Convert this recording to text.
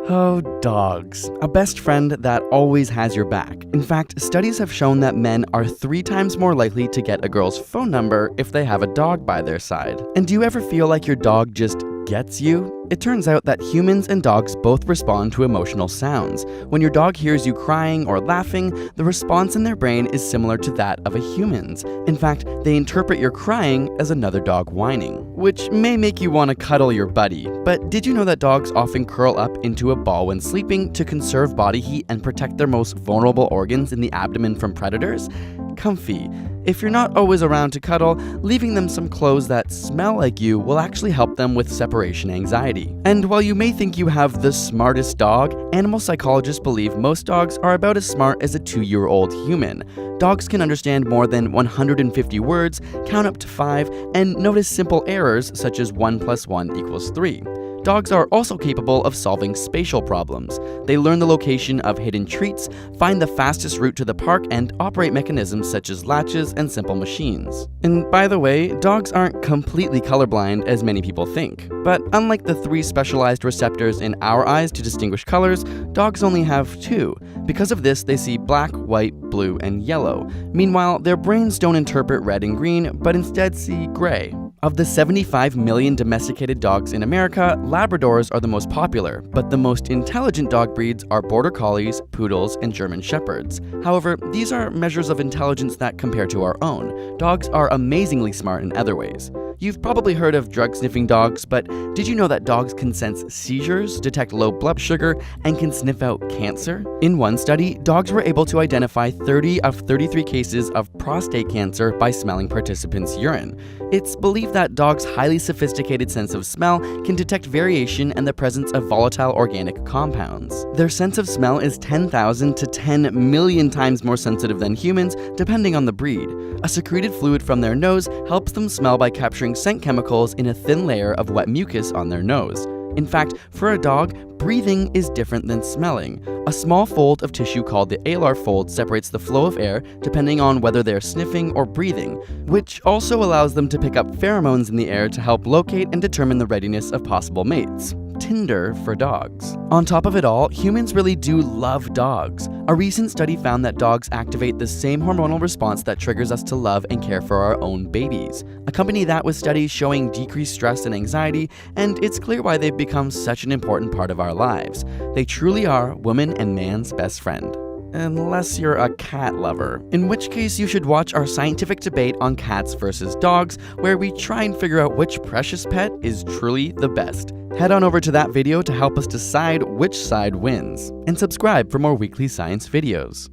Oh, dogs. A best friend that always has your back. In fact, studies have shown that men are 3 times more likely to get a girl's phone number if they have a dog by their side. And do you ever feel like your dog just gets you? It turns out that humans and dogs both respond to emotional sounds. When your dog hears you crying or laughing, the response in their brain is similar to that of a human's. In fact, they interpret your crying as another dog whining, which may make you want to cuddle your buddy. But did you know that dogs often curl up into a ball when sleeping to conserve body heat and protect their most vulnerable organs in the abdomen from predators? Comfy. If you're not always around to cuddle, leaving them some clothes that smell like you will actually help them with separation anxiety. And while you may think you have the smartest dog, animal psychologists believe most dogs are about as smart as a 2-year-old human. Dogs can understand more than 150 words, count up to 5, and notice simple errors such as 1 + 1 = 3. Dogs are also capable of solving spatial problems. They learn the location of hidden treats, find the fastest route to the park, and operate mechanisms such as latches and simple machines. And by the way, dogs aren't completely colorblind as many people think. But unlike the 3 specialized receptors in our eyes to distinguish colors, dogs only have 2. Because of this, they see black, white, blue, and yellow. Meanwhile, their brains don't interpret red and green, but instead see gray. Of the 75 million domesticated dogs in America, Labradors are the most popular, but the most intelligent dog breeds are Border Collies, Poodles, and German Shepherds. However, these are measures of intelligence that compare to our own. Dogs are amazingly smart in other ways. You've probably heard of drug-sniffing dogs, but did you know that dogs can sense seizures, detect low blood sugar, and can sniff out cancer? In one study, dogs were able to identify 30 of 33 cases of prostate cancer by smelling participants' urine. It's believed that dogs' highly sophisticated sense of smell can detect variation and the presence of volatile organic compounds. Their sense of smell is 10,000 to 10 million times more sensitive than humans, depending on the breed. A secreted fluid from their nose helps them smell by capturing scent chemicals in a thin layer of wet mucus on their nose. In fact, for a dog, breathing is different than smelling. A small fold of tissue called the alar fold separates the flow of air depending on whether they're sniffing or breathing, which also allows them to pick up pheromones in the air to help locate and determine the readiness of possible mates. Tinder for dogs. On top of it all, humans really do love dogs. A recent study found that dogs activate the same hormonal response that triggers us to love and care for our own babies. Accompany that with studies showing decreased stress and anxiety, and it's clear why they've become such an important part of our lives. They truly are woman and man's best friend. Unless you're a cat lover, in which case you should watch our scientific debate on cats versus dogs, where we try and figure out which precious pet is truly the best. Head on over to that video to help us decide which side wins, and subscribe for more weekly science videos.